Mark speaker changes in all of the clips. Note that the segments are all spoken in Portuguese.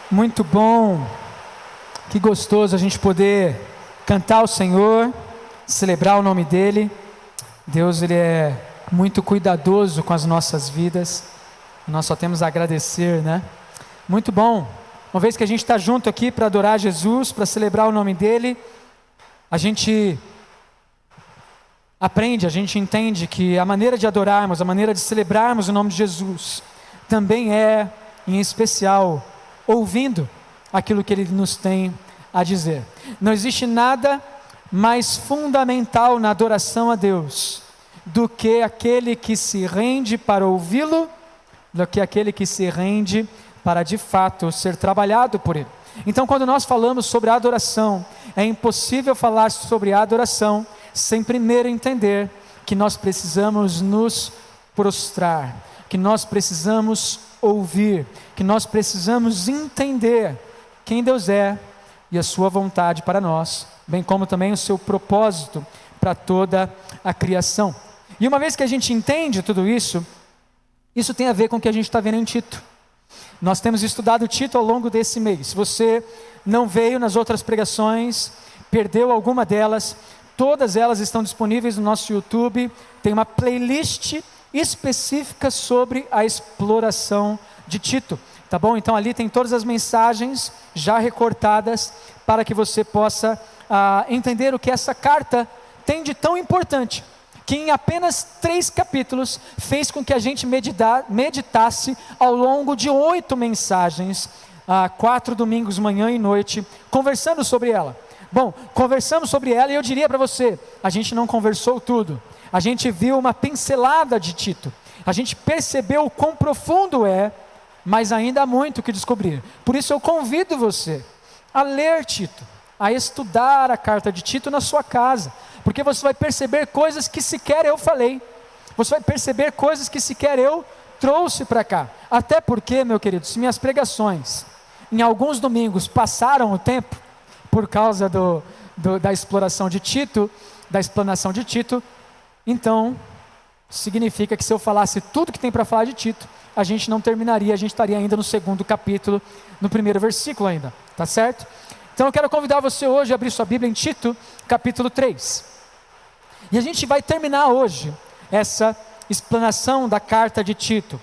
Speaker 1: Muito bom, que gostoso a gente poder cantar ao Senhor, celebrar o nome dEle. Deus, Ele é muito cuidadoso com as nossas vidas, nós só temos a agradecer, né? Muito bom, uma vez que a gente está junto aqui para adorar Jesus, para celebrar o nome dEle, a gente aprende, a gente entende que a maneira de adorarmos, a maneira de celebrarmos o nome de Jesus, também é, em especial, ouvindo aquilo que Ele nos tem a dizer. Não existe nada mais fundamental na adoração a Deus do que aquele que se rende para ouvi-lo, do que aquele que se rende para de fato ser trabalhado por Ele. Então, quando nós falamos sobre adoração, é impossível falar sobre adoração sem primeiro entender que nós precisamos nos prostrar, que nós precisamos ouvir, que nós precisamos entender quem Deus é e a sua vontade para nós, bem como também o seu propósito para toda a criação. E uma vez que a gente entende tudo isso, isso tem a ver com o que a gente está vendo em Tito. Nós temos estudado Tito ao longo desse mês. Se você não veio nas outras pregações, perdeu alguma delas, todas elas estão disponíveis no nosso YouTube. Tem uma playlist específica sobre a exploração de Tito, tá bom? Então ali tem todas as mensagens já recortadas para que você possa entender o que essa carta tem de tão importante, que em apenas 3 capítulos fez com que a gente meditasse ao longo de 8 mensagens, 4 domingos, manhã e noite, conversando sobre ela. Bom, conversamos sobre ela e eu diria para você, a gente não conversou tudo, a gente viu uma pincelada de Tito, a gente percebeu o quão profundo é, mas ainda há muito o que descobrir. Por isso eu convido você a ler Tito, a estudar a carta de Tito na sua casa, porque você vai perceber coisas que sequer eu falei, você vai perceber coisas que sequer eu trouxe para cá. Até porque, meu querido, se minhas pregações em alguns domingos passaram o tempo, por causa da exploração de Tito, da explanação de Tito, então significa que se eu falasse tudo que tem para falar de Tito, a gente não terminaria, a gente estaria ainda no 2º capítulo, no 1º versículo ainda, tá certo? Então eu quero convidar você hoje a abrir sua Bíblia em Tito, capítulo 3, e a gente vai terminar hoje essa explanação da carta de Tito.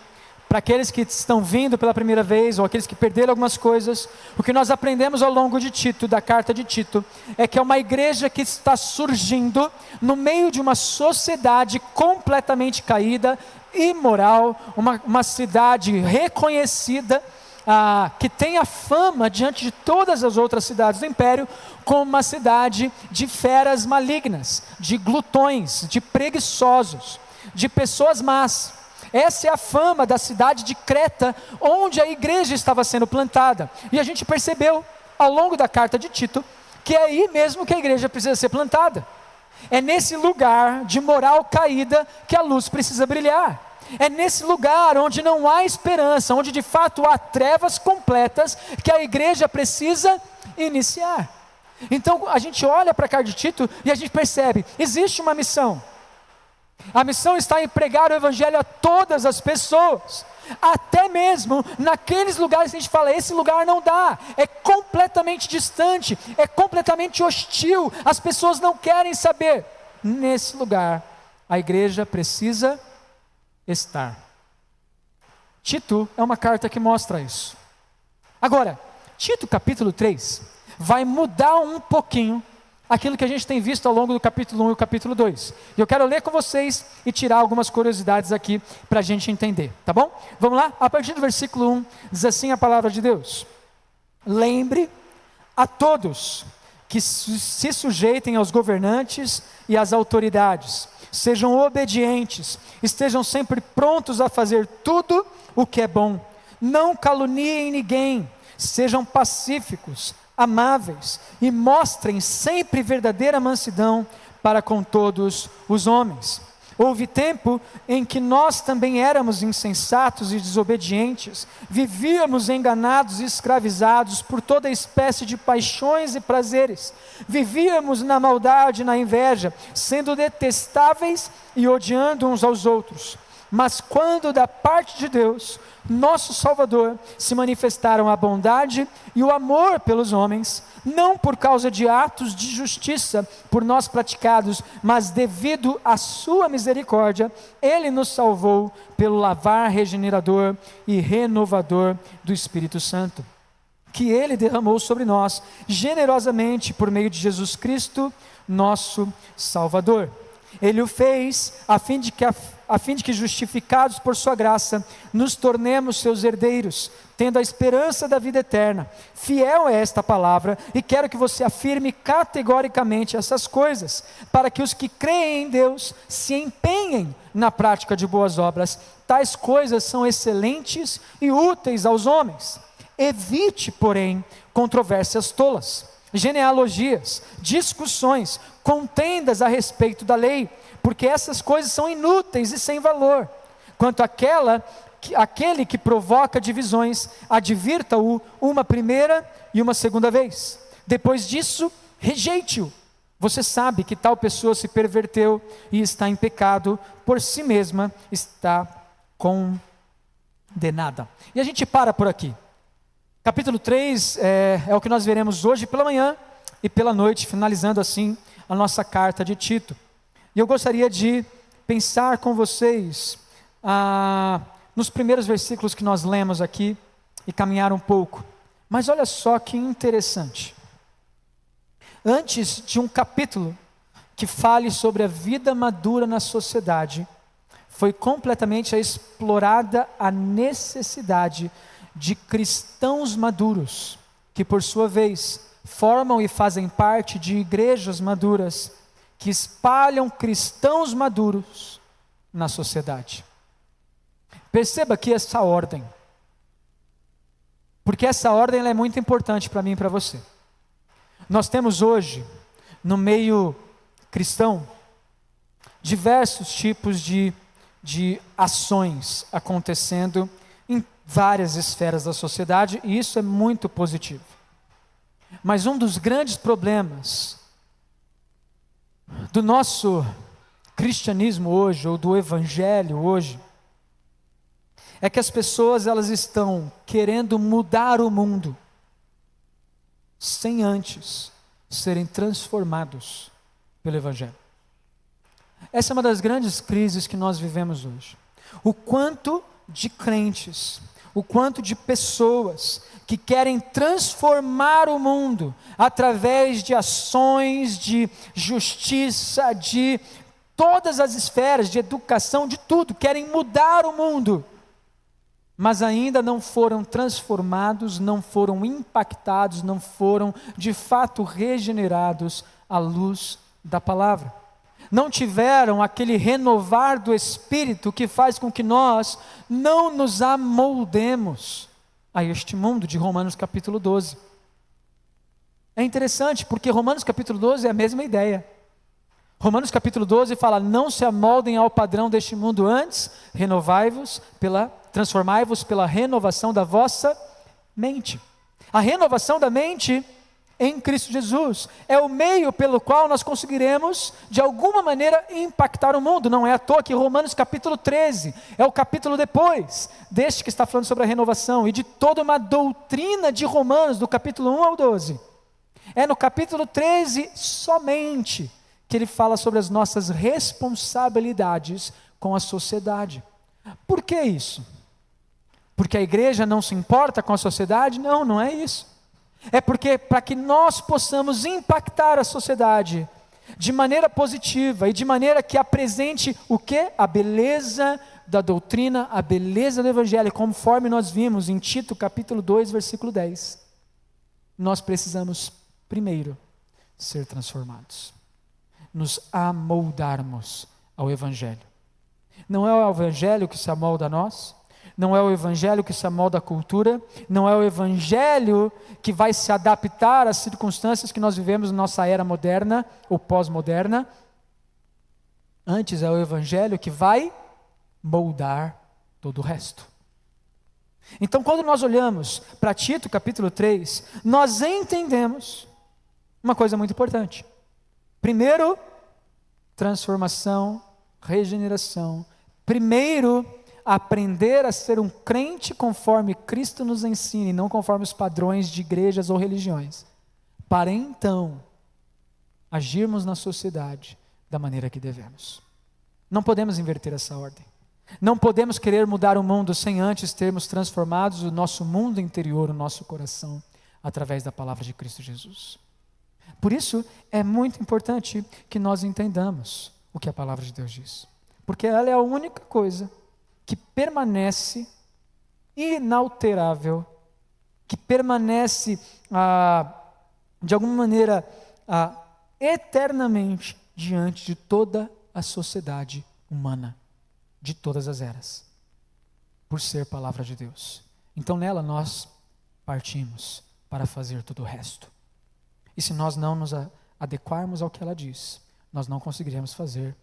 Speaker 1: Para aqueles que estão vindo pela primeira vez, ou aqueles que perderam algumas coisas, o que nós aprendemos ao longo de Tito, da carta de Tito, é que é uma igreja que está surgindo no meio de uma sociedade completamente caída, imoral, uma cidade reconhecida, que tem a fama diante de todas as outras cidades do império, como uma cidade de feras malignas, de glutões, de preguiçosos, de pessoas más. Essa é a fama da cidade de Creta, onde a igreja estava sendo plantada. E a gente percebeu, ao longo da carta de Tito, que é aí mesmo que a igreja precisa ser plantada. É nesse lugar de moral caída que a luz precisa brilhar. É nesse lugar onde não há esperança, onde de fato há trevas completas, que a igreja precisa iniciar. Então a gente olha para a carta de Tito e a gente percebe, existe uma missão. A missão está em pregar o evangelho a todas as pessoas, até mesmo naqueles lugares que a gente fala, esse lugar não dá, é completamente distante, é completamente hostil, as pessoas não querem saber. Nesse lugar, a igreja precisa estar. Tito é uma carta que mostra isso. Agora, Tito capítulo 3 vai mudar um pouquinho aquilo que a gente tem visto ao longo do capítulo 1 e o capítulo 2. E eu quero ler com vocês e tirar algumas curiosidades aqui para a gente entender, tá bom? Vamos lá? A partir do versículo 1, diz assim a palavra de Deus: lembre a todos que se sujeitem aos governantes e às autoridades, sejam obedientes, estejam sempre prontos a fazer tudo o que é bom, não caluniem ninguém, sejam pacíficos, amáveis e mostrem sempre verdadeira mansidão para com todos os homens. Houve tempo em que nós também éramos insensatos e desobedientes, vivíamos enganados e escravizados por toda espécie de paixões e prazeres, vivíamos na maldade e na inveja, sendo detestáveis e odiando uns aos outros. Mas quando da parte de Deus, nosso Salvador, se manifestaram a bondade e o amor pelos homens, não por causa de atos de justiça por nós praticados, mas devido à sua misericórdia, Ele nos salvou pelo lavar regenerador e renovador do Espírito Santo, que Ele derramou sobre nós generosamente por meio de Jesus Cristo, nosso Salvador. Ele o fez a fim de que, justificados por sua graça, nos tornemos seus herdeiros, tendo a esperança da vida eterna. Fiel é esta palavra, e quero que você afirme categoricamente essas coisas, para que os que creem em Deus se empenhem na prática de boas obras. Tais coisas são excelentes e úteis aos homens. Evite, porém, controvérsias tolas, genealogias, discussões, contendas a respeito da lei, porque essas coisas são inúteis e sem valor. Quanto àquele que provoca divisões, advirta-o uma primeira e uma segunda vez. Depois disso, rejeite-o. Você sabe que tal pessoa se perverteu e está em pecado, por si mesma está condenada. E a gente para por aqui. Capítulo 3 é o que nós veremos hoje pela manhã e pela noite, finalizando assim a nossa carta de Tito. E eu gostaria de pensar com vocês nos primeiros versículos que nós lemos aqui e caminhar um pouco. Mas olha só que interessante. Antes de um capítulo que fale sobre a vida madura na sociedade, foi completamente explorada a necessidade de cristãos maduros, que por sua vez formam e fazem parte de igrejas maduras, que espalham cristãos maduros na sociedade. Perceba aqui essa ordem, porque essa ordem ela é muito importante para mim e para você. Nós temos hoje, no meio cristão, diversos tipos de ações acontecendo em várias esferas da sociedade, e isso é muito positivo. Mas um dos grandes problemas do nosso cristianismo hoje, ou do evangelho hoje, é que as pessoas elas estão querendo mudar o mundo, sem antes serem transformados pelo evangelho. Essa é uma das grandes crises que nós vivemos hoje. O quanto de crentes, o quanto de pessoas que querem transformar o mundo através de ações de justiça, de todas as esferas, de educação, de tudo, querem mudar o mundo, mas ainda não foram transformados, não foram impactados, não foram de fato regenerados à luz da palavra. Não tiveram aquele renovar do Espírito que faz com que nós não nos amoldemos a este mundo, de Romanos capítulo 12. É interessante, porque Romanos capítulo 12 é a mesma ideia. Romanos capítulo 12 fala: não se amoldem ao padrão deste mundo, antes transformai-vos pela renovação da vossa mente. A renovação da mente em Cristo Jesus é o meio pelo qual nós conseguiremos de alguma maneira impactar o mundo. Não é à toa que Romanos capítulo 13 é o capítulo depois deste que está falando sobre a renovação, e de toda uma doutrina de Romanos, do capítulo 1 ao 12. É no capítulo 13 somente que ele fala sobre as nossas responsabilidades com a sociedade. Por que isso? Porque a igreja não se importa com a sociedade? Não, não é isso. É porque para que nós possamos impactar a sociedade de maneira positiva e de maneira que apresente o quê? A beleza da doutrina, a beleza do evangelho, conforme nós vimos em Tito capítulo 2, versículo 10. Nós precisamos primeiro ser transformados, nos amoldarmos ao evangelho. Não é o evangelho que se amolda a nós, não é o evangelho que se amolda à cultura, não é o evangelho que vai se adaptar às circunstâncias que nós vivemos na nossa era moderna ou pós-moderna. Antes é o evangelho que vai moldar todo o resto. Então, quando nós olhamos para Tito capítulo 3, nós entendemos uma coisa muito importante. Primeiro, transformação, regeneração, Primeiro, aprender a ser um crente conforme Cristo nos ensina e não conforme os padrões de igrejas ou religiões, para então agirmos na sociedade da maneira que devemos. Não podemos inverter essa ordem. Não podemos querer mudar o mundo sem antes termos transformados o nosso mundo interior, o nosso coração, através da palavra de Cristo Jesus. Por isso, é muito importante que nós entendamos o que a palavra de Deus diz. Porque ela é a única coisa que permanece inalterável, que permanece, de alguma maneira, eternamente diante de toda a sociedade humana, de todas as eras, por ser palavra de Deus. Então nela nós partimos para fazer todo o resto. E se nós não nos adequarmos ao que ela diz, nós não conseguiremos fazer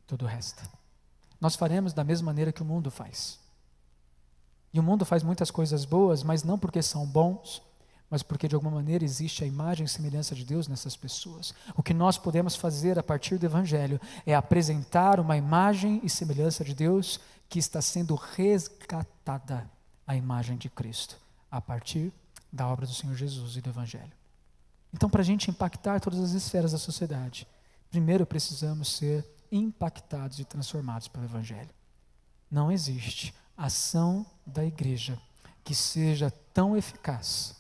Speaker 1: todo o resto. Nós faremos da mesma maneira que o mundo faz. E o mundo faz muitas coisas boas, mas não porque são bons, mas porque de alguma maneira existe a imagem e semelhança de Deus nessas pessoas. O que nós podemos fazer a partir do Evangelho é apresentar uma imagem e semelhança de Deus que está sendo resgatada, a imagem de Cristo, a partir da obra do Senhor Jesus e do Evangelho. Então, para a gente impactar todas as esferas da sociedade, primeiro precisamos ser impactados e transformados pelo Evangelho. Não existe ação da igreja que seja tão eficaz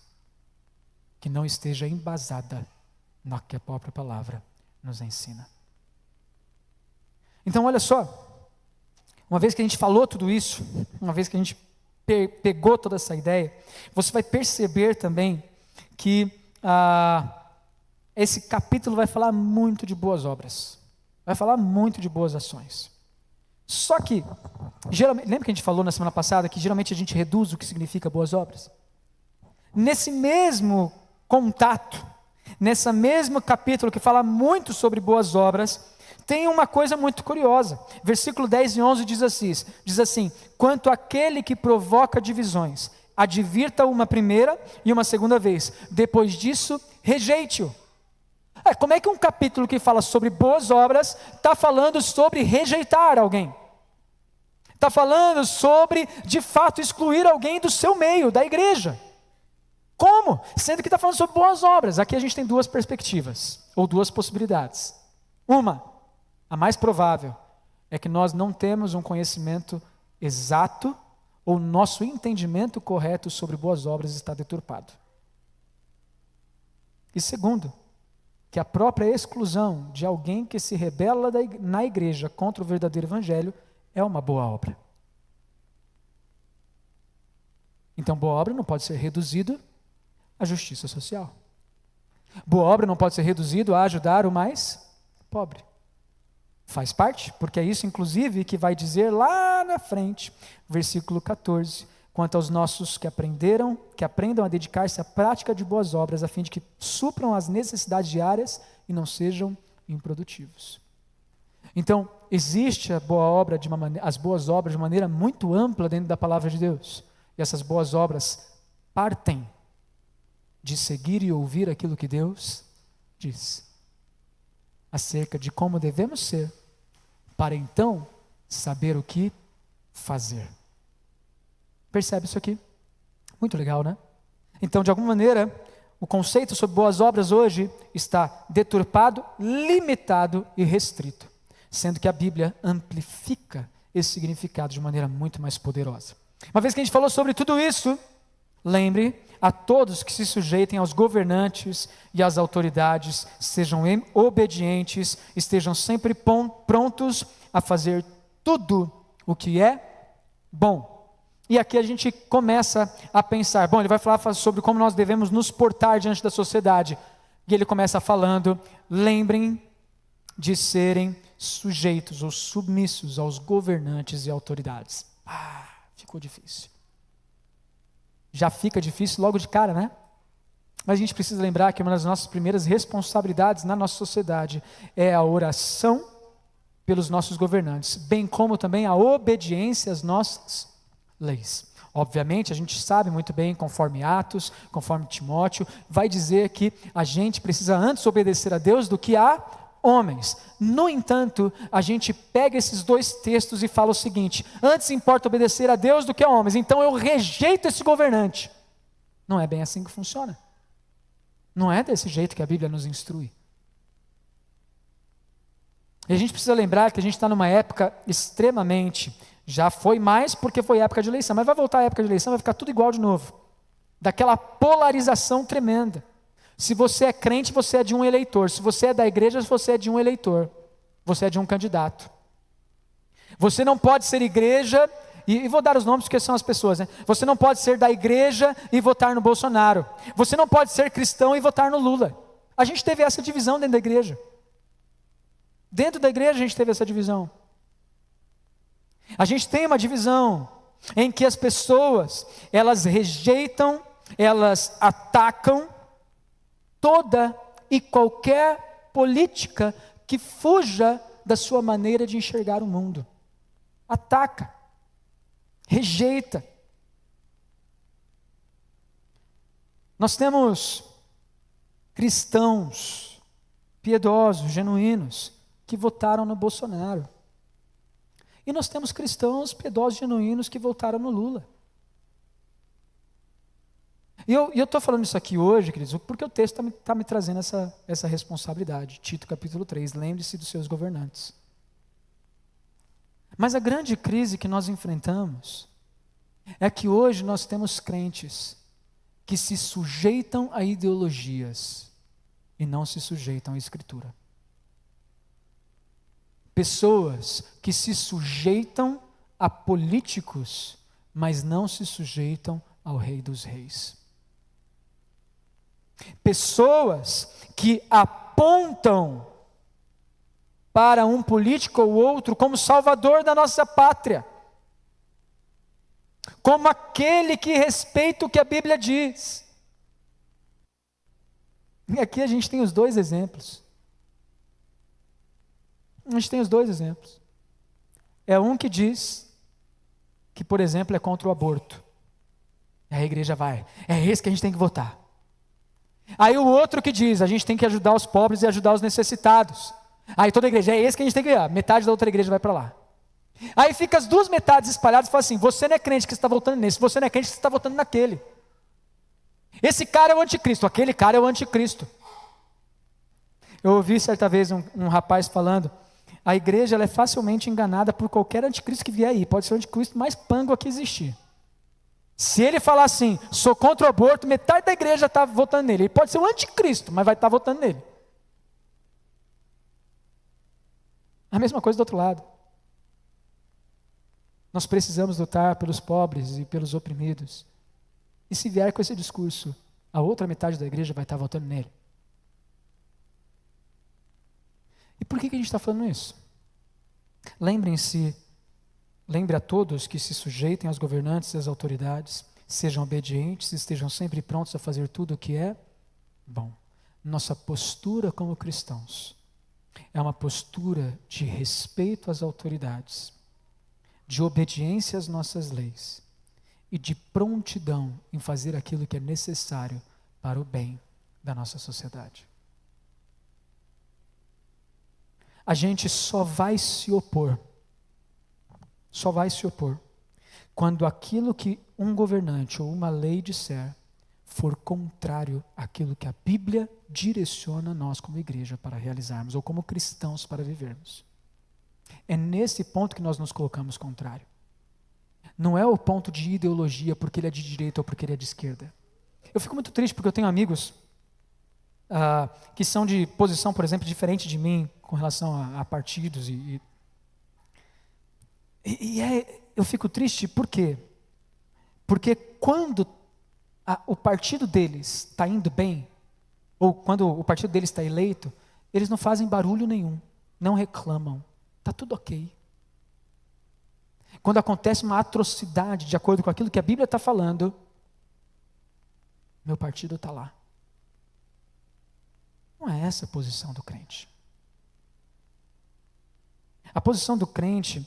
Speaker 1: que não esteja embasada na que a própria palavra nos ensina. Então, olha só, uma vez que a gente falou tudo isso, uma vez que a gente pegou toda essa ideia, você vai perceber também que esse capítulo vai falar muito de boas obras, vai falar muito de boas ações. Só que, geralmente, lembra que a gente falou na semana passada que geralmente a gente reduz o que significa boas obras? Nesse mesmo contato, nesse mesmo capítulo que fala muito sobre boas obras, tem uma coisa muito curiosa. Versículo 10 e 11 diz assim: quanto àquele que provoca divisões, advirta-o uma primeira e uma segunda vez, depois disso, rejeite-o. Como é que um capítulo que fala sobre boas obras está falando sobre rejeitar alguém? Está falando sobre, de fato, excluir alguém do seu meio, da igreja. Como? Sendo que está falando sobre boas obras. Aqui a gente tem duas perspectivas, ou duas possibilidades. Uma, a mais provável, é que nós não temos um conhecimento exato, ou nosso entendimento correto sobre boas obras está deturpado. E segundo, que a própria exclusão de alguém que se rebela na igreja contra o verdadeiro evangelho é uma boa obra. Então, boa obra não pode ser reduzido à justiça social. Boa obra não pode ser reduzido a ajudar o mais pobre. Faz parte, porque é isso, inclusive, que vai dizer lá na frente, versículo 14, quanto aos nossos que aprendam a dedicar-se à prática de boas obras, a fim de que supram as necessidades diárias e não sejam improdutivos. Então, existe as boas obras de maneira muito ampla dentro da palavra de Deus. E essas boas obras partem de seguir e ouvir aquilo que Deus diz acerca de como devemos ser, para então saber o que fazer. Percebe isso aqui? Muito legal, né? Então, de alguma maneira, o conceito sobre boas obras hoje está deturpado, limitado e restrito, sendo que a Bíblia amplifica esse significado de maneira muito mais poderosa. Uma vez que a gente falou sobre tudo isso, lembre a todos que se sujeitem aos governantes e às autoridades, sejam obedientes, estejam sempre prontos a fazer tudo o que é bom. E aqui a gente começa a pensar, ele vai falar sobre como nós devemos nos portar diante da sociedade. E ele começa falando, lembrem de serem sujeitos ou submissos aos governantes e autoridades. Ficou difícil. Já fica difícil logo de cara, né? Mas a gente precisa lembrar que uma das nossas primeiras responsabilidades na nossa sociedade é a oração pelos nossos governantes, bem como também a obediência às nossas leis. Obviamente, a gente sabe muito bem, conforme Atos, conforme Timóteo, vai dizer que a gente precisa antes obedecer a Deus do que a homens. No entanto, a gente pega esses dois textos e fala o seguinte: antes importa obedecer a Deus do que a homens, então eu rejeito esse governante. Não é bem assim que funciona. Não é desse jeito que a Bíblia nos instrui. E a gente precisa lembrar que a gente está numa época extremamente, já foi mais porque foi época de eleição, mas vai voltar a época de eleição, vai ficar tudo igual de novo. Daquela polarização tremenda. Se você é crente, você é de um eleitor. Se você é da igreja, você é de um eleitor. Você é de um candidato. Você não pode ser igreja, e vou dar os nomes porque são as pessoas, né? Você não pode ser da igreja e votar no Bolsonaro. Você não pode ser cristão e votar no Lula. A gente teve essa divisão dentro da igreja. Dentro da igreja a gente teve essa divisão. A gente tem uma divisão em que as pessoas, elas rejeitam, elas atacam toda e qualquer política que fuja da sua maneira de enxergar o mundo. Ataca, rejeita. Nós temos cristãos piedosos, genuínos, que votaram no Bolsonaro. E nós temos cristãos piedosos, genuínos, que votaram no Lula. E eu estou falando isso aqui hoje, queridos, porque o texto está me trazendo essa responsabilidade. Tito capítulo 3, lembre-se dos seus governantes. Mas a grande crise que nós enfrentamos é que hoje nós temos crentes que se sujeitam a ideologias e não se sujeitam à Escritura. Pessoas que se sujeitam a políticos, mas não se sujeitam ao Rei dos Reis. Pessoas que apontam para um político ou outro como salvador da nossa pátria, como aquele que respeita o que a Bíblia diz. E aqui a gente tem os dois exemplos. A gente tem os dois exemplos. É um que diz que, por exemplo, é contra o aborto. E a igreja vai, é esse que a gente tem que votar. Aí o outro que diz, a gente tem que ajudar os pobres e ajudar os necessitados. Aí toda a igreja, é esse que a gente tem que ir. Metade da outra igreja vai para lá. Aí fica as duas metades espalhadas e fala assim: você não é crente que está votando nesse, você não é crente que está votando naquele. Esse cara é o anticristo, aquele cara é o anticristo. Eu ouvi certa vez um rapaz falando: a igreja ela é facilmente enganada por qualquer anticristo que vier aí. Pode ser o anticristo mais pango que existir. Se ele falar assim, sou contra o aborto, metade da igreja está votando nele. Ele pode ser o anticristo, mas vai estar votando nele. A mesma coisa do outro lado. Nós precisamos lutar pelos pobres e pelos oprimidos. E se vier com esse discurso, a outra metade da igreja vai estar votando nele. E por que a gente está falando isso? Lembre a todos que se sujeitem aos governantes e às autoridades, sejam obedientes, estejam sempre prontos a fazer tudo o que é bom. Nossa postura como cristãos é uma postura de respeito às autoridades, de obediência às nossas leis e de prontidão em fazer aquilo que é necessário para o bem da nossa sociedade. A gente só vai se opor quando aquilo que um governante ou uma lei disser for contrário àquilo que a Bíblia direciona nós como igreja para realizarmos, ou como cristãos para vivermos. É nesse ponto que nós nos colocamos contrário. Não é o ponto de ideologia, porque ele é de direita ou porque ele é de esquerda. Eu fico muito triste porque eu tenho amigos que são de posição, por exemplo, diferente de mim com relação a partidos eu fico triste por quê? Porque quando o partido deles está indo bem, ou quando o partido deles está eleito, eles não fazem barulho nenhum, não reclamam, está tudo ok. Quando acontece uma atrocidade de acordo com aquilo que a Bíblia está falando, meu partido está lá. Não é essa a posição do crente. A posição do crente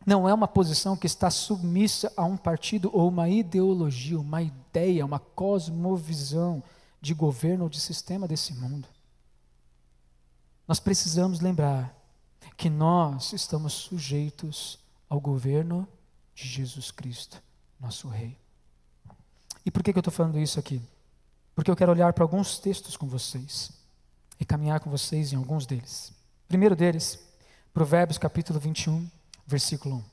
Speaker 1: não é uma posição que está submissa a um partido ou uma ideologia, uma ideia, uma cosmovisão de governo ou de sistema desse mundo. nós precisamos lembrar que nós estamos sujeitos ao governo de Jesus Cristo, nosso Rei. E por que eu estou falando isso aqui? Porque eu quero olhar para alguns textos com vocês e caminhar com vocês em alguns deles. Primeiro deles, Provérbios capítulo 21, versículo 1.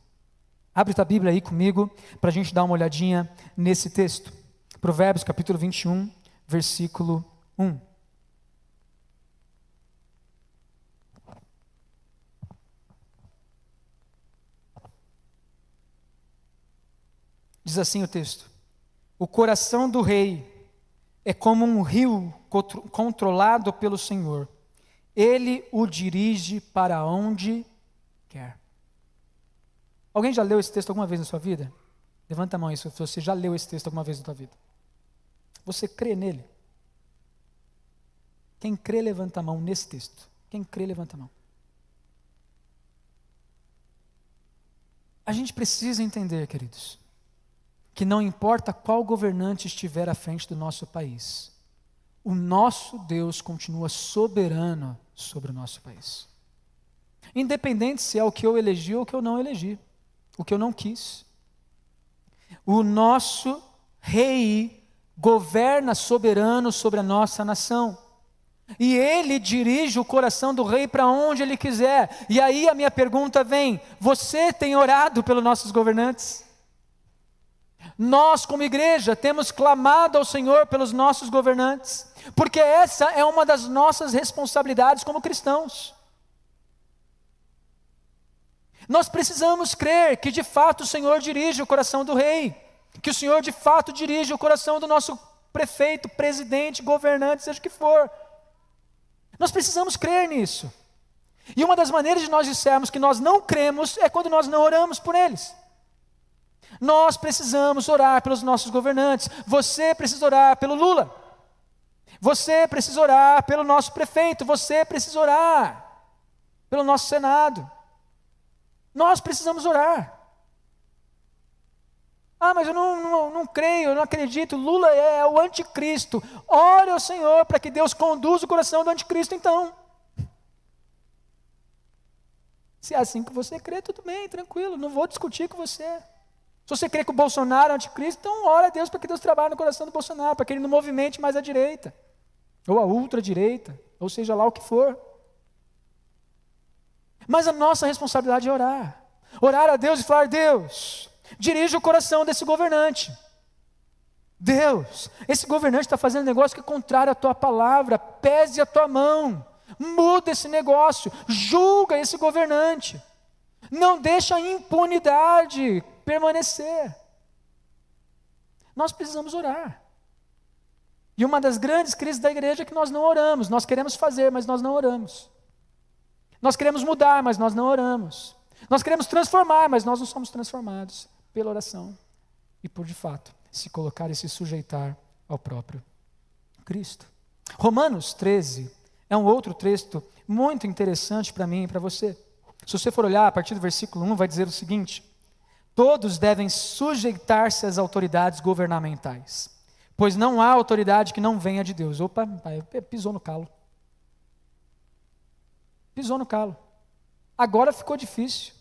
Speaker 1: Abre tua Bíblia aí comigo para a gente dar uma olhadinha nesse texto. Provérbios capítulo 21, versículo 1. Diz assim o texto: o coração do rei é como um rio controlado pelo Senhor. Ele o dirige para onde quer. Alguém já leu esse texto alguma vez na sua vida? Levanta a mão aí se você já leu esse texto alguma vez na sua vida. Você crê nele? Quem crê, levanta a mão nesse texto. Quem crê, levanta a mão. A gente precisa entender, queridos, que não importa qual governante estiver à frente do nosso país, o nosso Deus continua soberano sobre o nosso país. Independente se é o que eu elegi ou o que eu não elegi, o que eu não quis. O nosso Rei governa soberano sobre a nossa nação. E Ele dirige o coração do rei para onde Ele quiser. E aí a minha pergunta vem: você tem orado pelos nossos governantes? Nós, como igreja, temos clamado ao Senhor pelos nossos governantes, porque essa é uma das nossas responsabilidades como cristãos. Nós precisamos crer que de fato o Senhor dirige o coração do rei, que o Senhor de fato dirige o coração do nosso prefeito, presidente, governante, seja o que for. Nós precisamos crer nisso. E uma das maneiras de nós dissermos que nós não cremos é quando nós não oramos por eles. Nós precisamos orar pelos nossos governantes. Você precisa orar pelo Lula. Você precisa orar pelo nosso prefeito. Você precisa orar pelo nosso Senado. Nós precisamos orar. Ah, mas eu não creio, eu não acredito. Lula é o anticristo. Ore ao Senhor para que Deus conduza o coração do anticristo então. Se é assim que você crê, tudo bem, tranquilo, não vou discutir com você. Se você crê que o Bolsonaro é anticristo, então ora a Deus para que Deus trabalhe no coração do Bolsonaro, para que ele não movimente mais à direita, ou à ultradireita, ou seja lá o que for. Mas a nossa responsabilidade é orar. Orar a Deus e falar: Deus, dirige o coração desse governante. Deus, esse governante está fazendo um negócio que é contrário à tua palavra, pese a tua mão, muda esse negócio, julga esse governante, não deixa a impunidade permanecer. Nós precisamos orar. E uma das grandes crises da igreja é que nós não oramos. Nós queremos fazer, mas nós não oramos. Nós queremos mudar, mas nós não oramos. Nós queremos transformar, mas nós não somos transformados pela oração e por, de fato, se colocar e se sujeitar ao próprio Cristo. Romanos 13 é um outro texto muito interessante para mim e para você. Se você for olhar a partir do versículo 1, vai dizer o seguinte: todos devem sujeitar-se às autoridades governamentais, pois não há autoridade que não venha de Deus. Opa, pisou no calo. Pisou no calo. Agora ficou difícil.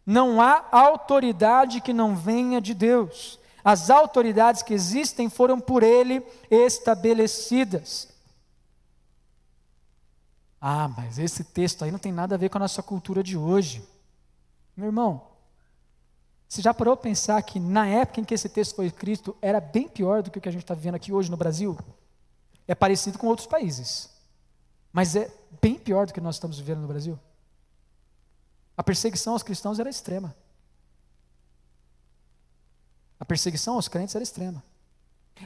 Speaker 1: Não há autoridade que não venha de Deus. As autoridades que existem foram por Ele estabelecidas. Ah, mas esse texto aí não tem nada a ver com a nossa cultura de hoje. Meu irmão, você já parou para pensar que na época em que esse texto foi escrito era bem pior do que o que a gente está vivendo aqui hoje no Brasil? É parecido com outros países, mas é bem pior do que nós estamos vivendo no Brasil. A perseguição aos cristãos era extrema. A perseguição aos crentes era extrema.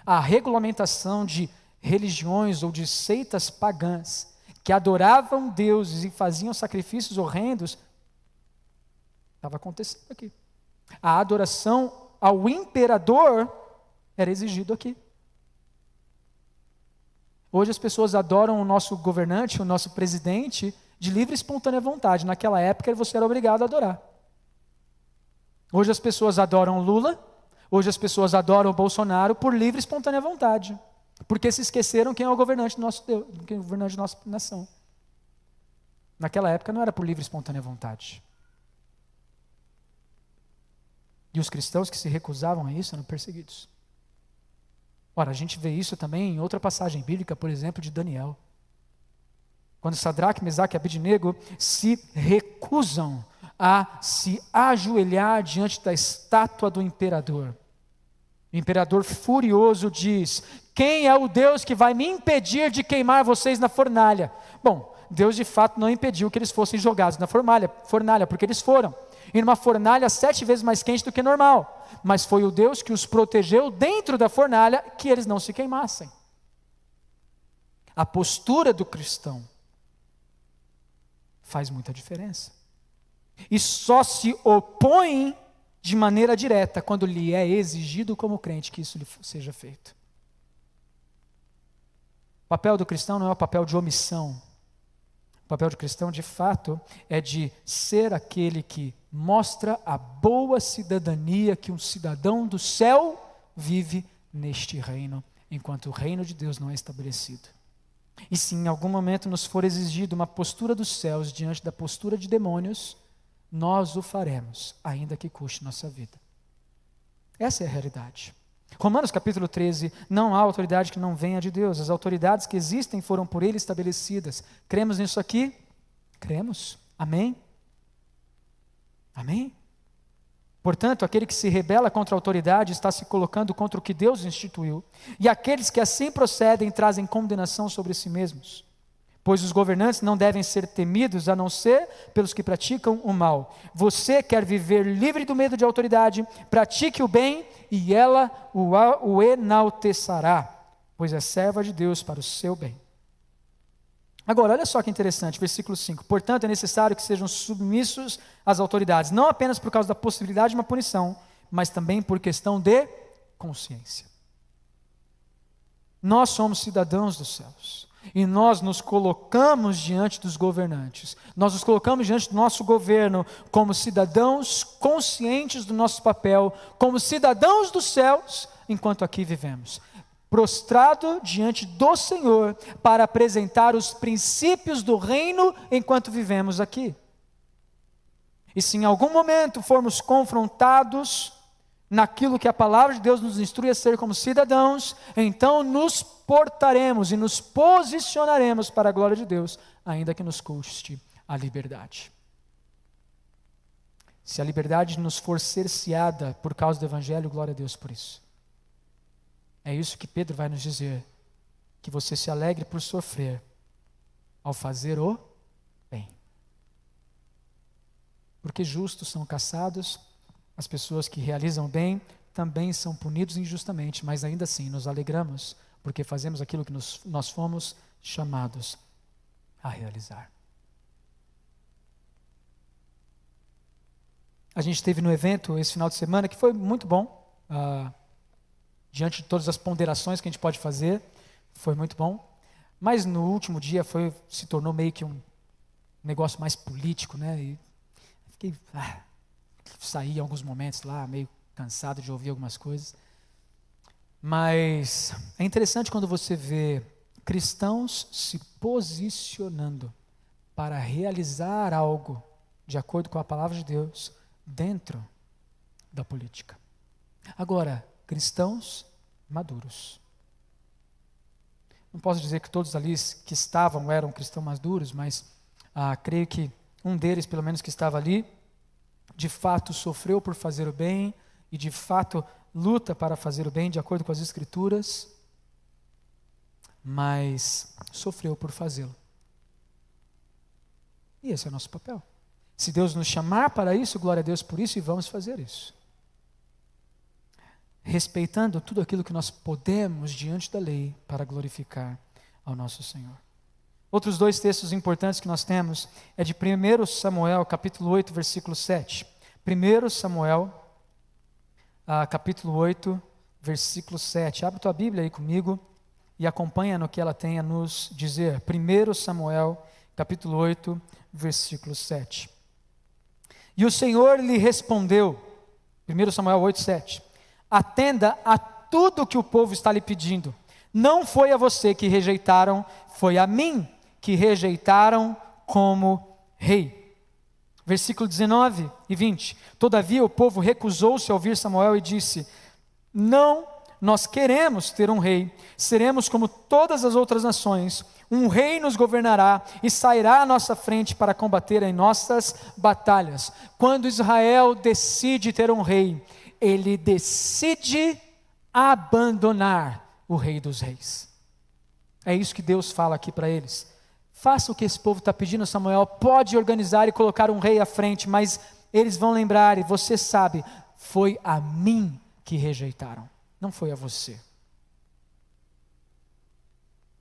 Speaker 1: A regulamentação de religiões ou de seitas pagãs que adoravam deuses e faziam sacrifícios horrendos estava acontecendo aqui. A adoração ao imperador era exigido aqui. Hoje as pessoas adoram o nosso governante, o nosso presidente, de livre e espontânea vontade. Naquela época você era obrigado a adorar. Hoje as pessoas adoram Lula, hoje as pessoas adoram o Bolsonaro por livre e espontânea vontade, porque se esqueceram quem é o governante do nosso Deus, quem é o governante da nossa nação. Naquela época não era por livre e espontânea vontade. E os cristãos que se recusavam a isso eram perseguidos. Ora, a gente vê isso também em outra passagem bíblica, por exemplo, de Daniel. Quando Sadraque, Mesaque e Abednego se recusam a se ajoelhar diante da estátua do imperador. O imperador furioso diz: quem é o Deus que vai me impedir de queimar vocês na fornalha? Bom, Deus de fato não impediu que eles fossem jogados na fornalha, porque eles foram. E numa fornalha 7 vezes mais quente do que normal. Mas foi o Deus que os protegeu dentro da fornalha, que eles não se queimassem. A postura do cristão faz muita diferença. E só se opõe de maneira direta quando lhe é exigido como crente que isso lhe seja feito. O papel do cristão não é o papel de omissão. O papel do cristão, de fato, é de ser aquele que mostra a boa cidadania que um cidadão do céu vive neste reino, enquanto o reino de Deus não é estabelecido. E se em algum momento nos for exigido uma postura dos céus diante da postura de demônios, nós o faremos, ainda que custe nossa vida. Essa é a realidade. Romanos capítulo 13, não há autoridade que não venha de Deus. As autoridades que existem foram por Ele estabelecidas. Cremos nisso aqui? Cremos. Amém? Amém? Portanto, aquele que se rebela contra a autoridade está se colocando contra o que Deus instituiu. E aqueles que assim procedem trazem condenação sobre si mesmos. Pois os governantes não devem ser temidos, a não ser pelos que praticam o mal. Você quer viver livre do medo de autoridade, pratique o bem e ela o enaltecerá, pois é serva de Deus para o seu bem. Agora, olha só que interessante, versículo 5. Portanto, é necessário que sejam submissos às autoridades, não apenas por causa da possibilidade de uma punição, mas também por questão de consciência. Nós somos cidadãos dos céus. E nós nos colocamos diante dos governantes. Nós nos colocamos diante do nosso governo como cidadãos conscientes do nosso papel, como cidadãos dos céus, enquanto aqui vivemos. Prostrado diante do Senhor para apresentar os princípios do reino enquanto vivemos aqui. E se em algum momento formos confrontados naquilo que a palavra de Deus nos instrui a ser como cidadãos, então nos portaremos e nos posicionaremos para a glória de Deus, ainda que nos custe a liberdade. Se a liberdade nos for cerceada por causa do Evangelho, glória a Deus por isso. É isso que Pedro vai nos dizer, que você se alegre por sofrer, ao fazer o bem. Porque justos são caçados, as pessoas que realizam bem também são punidos injustamente, mas ainda assim nos alegramos, porque fazemos aquilo que nós fomos chamados a realizar. A gente esteve no evento esse final de semana, que foi muito bom, diante de todas as ponderações que a gente pode fazer, foi muito bom, mas no último dia se tornou meio que um negócio mais político, né? E fiquei... saí em alguns momentos lá, meio cansado de ouvir algumas coisas. Mas é interessante quando você vê cristãos se posicionando para realizar algo de acordo com a palavra de Deus dentro da política. Agora, cristãos maduros. Não posso dizer que todos ali que estavam eram cristãos maduros, mas creio que um deles, pelo menos que estava ali, de fato sofreu por fazer o bem e de fato luta para fazer o bem de acordo com as Escrituras, mas sofreu por fazê-lo. E esse é o nosso papel. Se Deus nos chamar para isso, glória a Deus por isso, e vamos fazer isso. Respeitando tudo aquilo que nós podemos diante da lei para glorificar ao nosso Senhor. Outros 2 textos importantes que nós temos é de 1 Samuel, capítulo 8, versículo 7. 1 Samuel, capítulo 8, versículo 7. Abre tua Bíblia aí comigo e acompanha no que ela tem a nos dizer. 1 Samuel, capítulo 8, versículo 7. E o Senhor lhe respondeu, 1 Samuel 8, 7. Atenda a tudo que o povo está lhe pedindo. Não foi a você que rejeitaram, foi a mim que rejeitaram como rei. Versículo 19 e 20. Todavia o povo recusou-se a ouvir Samuel e disse: não, nós queremos ter um rei, seremos como todas as outras nações, um rei nos governará e sairá à nossa frente para combater em nossas batalhas. Quando Israel decide ter um rei, ele decide abandonar o rei dos reis. É isso que Deus fala aqui para eles. Faça o que esse povo está pedindo, Samuel, pode organizar e colocar um rei à frente, mas eles vão lembrar, e você sabe, foi a mim que rejeitaram, não foi a você.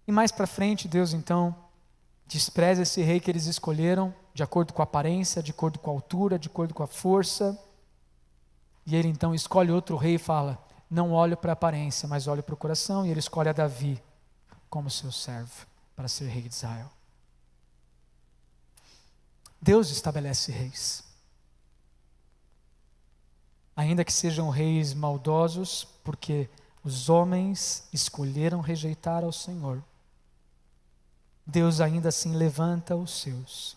Speaker 1: E mais para frente, Deus então despreza esse rei que eles escolheram, de acordo com a aparência, de acordo com a altura, de acordo com a força, e ele então escolhe outro rei e fala: não olho para a aparência, mas olho para o coração, e ele escolhe a Davi como seu servo, para ser rei de Israel. Deus estabelece reis, ainda que sejam reis maldosos, porque os homens escolheram rejeitar ao Senhor. Deus ainda assim levanta os seus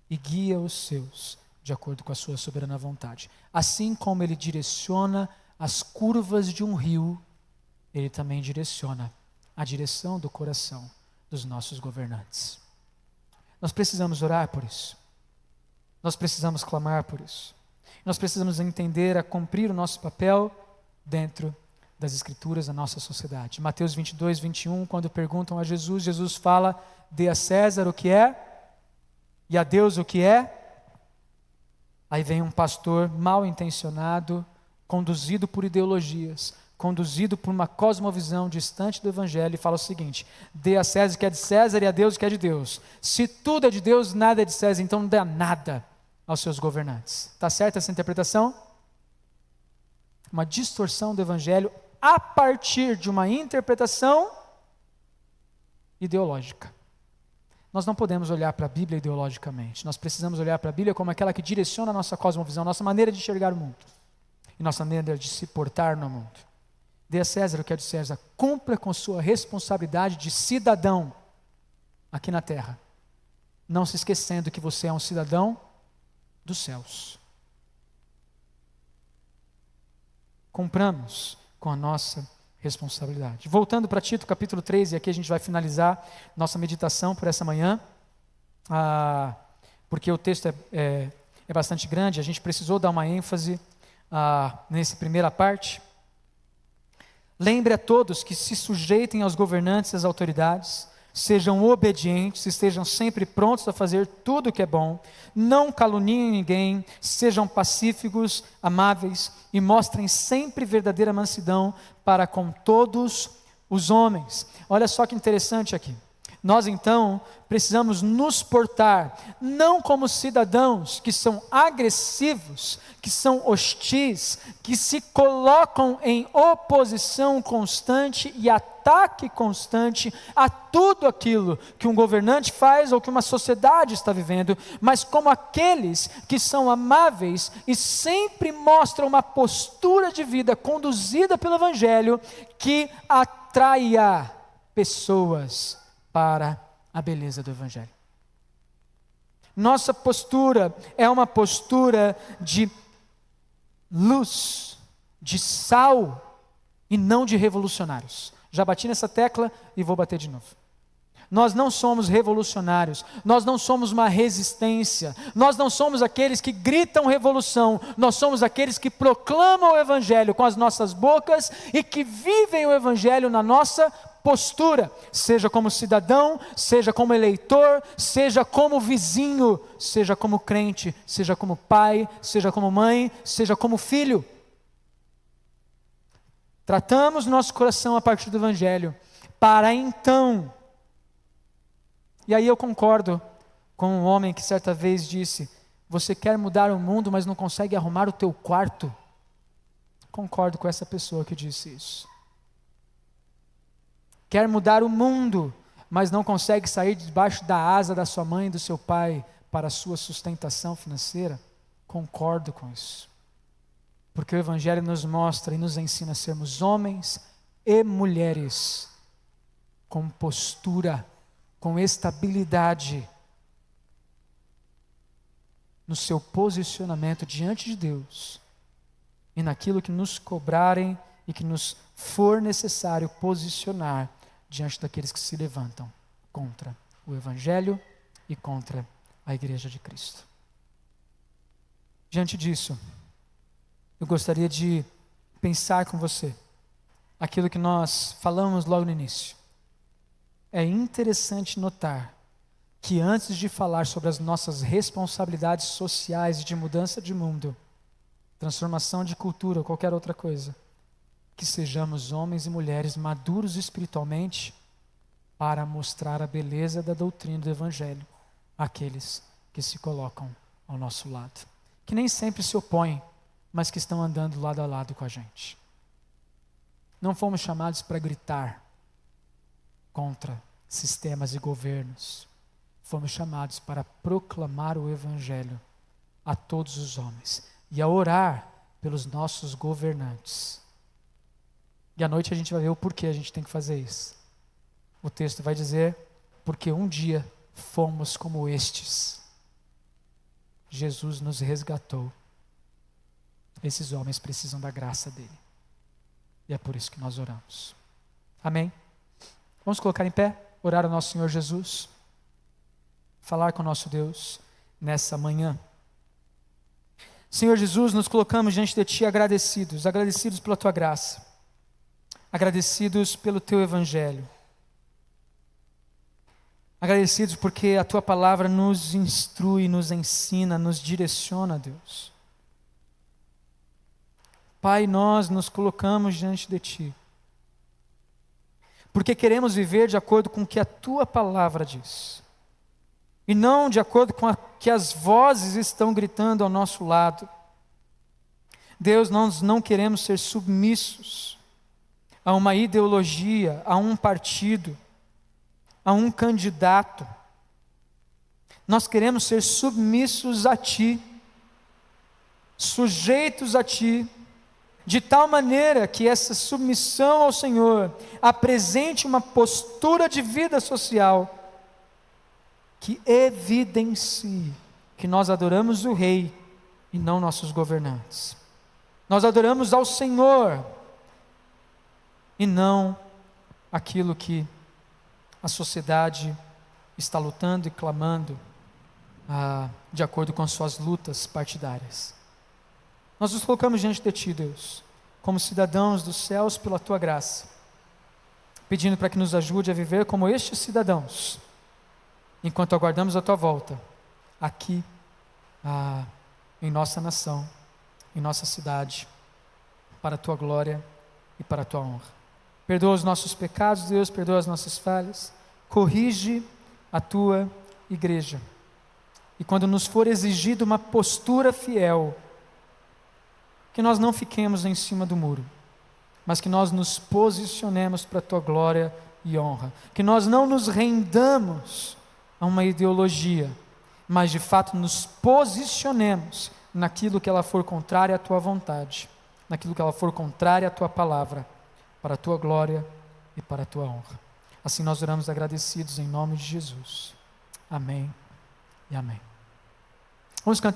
Speaker 1: e guia os seus de acordo com a sua soberana vontade. Assim como Ele direciona as curvas de um rio, Ele também direciona a direção do coração dos nossos governantes. Nós precisamos orar por isso. Nós precisamos clamar por isso. Nós precisamos entender, a cumprir o nosso papel dentro das Escrituras da nossa sociedade. Mateus 22, 21, quando perguntam a Jesus, Jesus fala: dê a César o que é, e a Deus o que é. Aí vem um pastor mal intencionado, conduzido por ideologias, conduzido por uma cosmovisão distante do Evangelho, e fala o seguinte: dê a César o que é de César e a Deus o que é de Deus. Se tudo é de Deus, nada é de César, então não dá nada aos seus governantes. Está certa essa interpretação? Uma distorção do Evangelho a partir de uma interpretação ideológica. Nós não podemos olhar para a Bíblia ideologicamente, nós precisamos olhar para a Bíblia como aquela que direciona a nossa cosmovisão, nossa maneira de enxergar o mundo, e nossa maneira de se portar no mundo. Dê a César o que é de César, cumpra com sua responsabilidade de cidadão aqui na terra, não se esquecendo que você é um cidadão dos céus. Cumpramos com a nossa responsabilidade. Voltando para Tito capítulo 3, e aqui a gente vai finalizar nossa meditação por essa manhã, porque o texto é bastante grande, a gente precisou dar uma ênfase nessa primeira parte. Lembre a todos que se sujeitem aos governantes e às autoridades, sejam obedientes, estejam sempre prontos a fazer tudo o que é bom, não caluniem ninguém, sejam pacíficos, amáveis e mostrem sempre verdadeira mansidão para com todos os homens. Olha só que interessante aqui. Nós então precisamos nos portar não como cidadãos que são agressivos, que são hostis, que se colocam em oposição constante e ataque constante a tudo aquilo que um governante faz ou que uma sociedade está vivendo, mas como aqueles que são amáveis e sempre mostram uma postura de vida conduzida pelo Evangelho que atraia pessoas para a beleza do Evangelho. Nossa postura é uma postura de luz, de sal e não de revolucionários. Já bati nessa tecla e vou bater de novo. Nós não somos revolucionários, nós não somos uma resistência, nós não somos aqueles que gritam revolução, nós somos aqueles que proclamam o Evangelho com as nossas bocas e que vivem o Evangelho na nossa postura, seja como cidadão, seja como eleitor, seja como vizinho, seja como crente, seja como pai, seja como mãe, seja como filho. Tratamos nosso coração a partir do Evangelho, para então. E aí eu concordo com um homem que certa vez disse: você quer mudar o mundo, mas não consegue arrumar o teu quarto. Concordo com essa pessoa que disse isso. Quer mudar o mundo, mas não consegue sair debaixo da asa da sua mãe e do seu pai para a sua sustentação financeira. Concordo com isso. Porque o Evangelho nos mostra e nos ensina a sermos homens e mulheres com postura, com estabilidade, no seu posicionamento diante de Deus e naquilo que nos cobrarem e que nos for necessário posicionar diante daqueles que se levantam contra o Evangelho e contra a Igreja de Cristo. Diante disso, eu gostaria de pensar com você aquilo que nós falamos logo no início. É interessante notar que antes de falar sobre as nossas responsabilidades sociais e de mudança de mundo, transformação de cultura ou qualquer outra coisa, que sejamos homens e mulheres maduros espiritualmente para mostrar a beleza da doutrina do Evangelho àqueles que se colocam ao nosso lado, que nem sempre se opõem, mas que estão andando lado a lado com a gente. Não fomos chamados para gritar contra sistemas e governos. Fomos chamados para proclamar o Evangelho a todos os homens e a orar pelos nossos governantes. E à noite a gente vai ver o porquê a gente tem que fazer isso. O texto vai dizer, porque um dia fomos como estes. Jesus nos resgatou. Esses homens precisam da graça dele. E é por isso que nós oramos. Amém? Vamos colocar em pé, orar ao nosso Senhor Jesus, falar com o nosso Deus nessa manhã. Senhor Jesus, nos colocamos diante de Ti agradecidos pela Tua graça, agradecidos pelo Teu Evangelho, agradecidos porque a Tua palavra nos instrui, nos ensina, nos direciona, Deus. Pai, nós nos colocamos diante de Ti, porque queremos viver de acordo com o que a Tua palavra diz, e não de acordo com o que as vozes estão gritando ao nosso lado. Deus, nós não queremos ser submissos a uma ideologia, a um partido, a um candidato. Nós queremos ser submissos a Ti, sujeitos a Ti, de tal maneira que essa submissão ao Senhor apresente uma postura de vida social que evidencie que nós adoramos o Rei e não nossos governantes. Nós adoramos ao Senhor e não aquilo que a sociedade está lutando e clamando de acordo com as suas lutas partidárias. Nós nos colocamos diante de Ti, Deus, como cidadãos dos céus pela Tua graça, pedindo para que nos ajude a viver como estes cidadãos, enquanto aguardamos a Tua volta, aqui, em nossa nação, em nossa cidade, para a Tua glória e para a Tua honra. Perdoa os nossos pecados, Deus, perdoa as nossas falhas, corrige a Tua igreja, e quando nos for exigida uma postura fiel, que nós não fiquemos em cima do muro, mas que nós nos posicionemos para a Tua glória e honra, que nós não nos rendamos a uma ideologia, mas de fato nos posicionemos naquilo que ela for contrária à Tua vontade, naquilo que ela for contrária à Tua palavra, para a Tua glória e para a Tua honra. Assim nós oramos agradecidos em nome de Jesus. Amém e amém. Vamos cantar.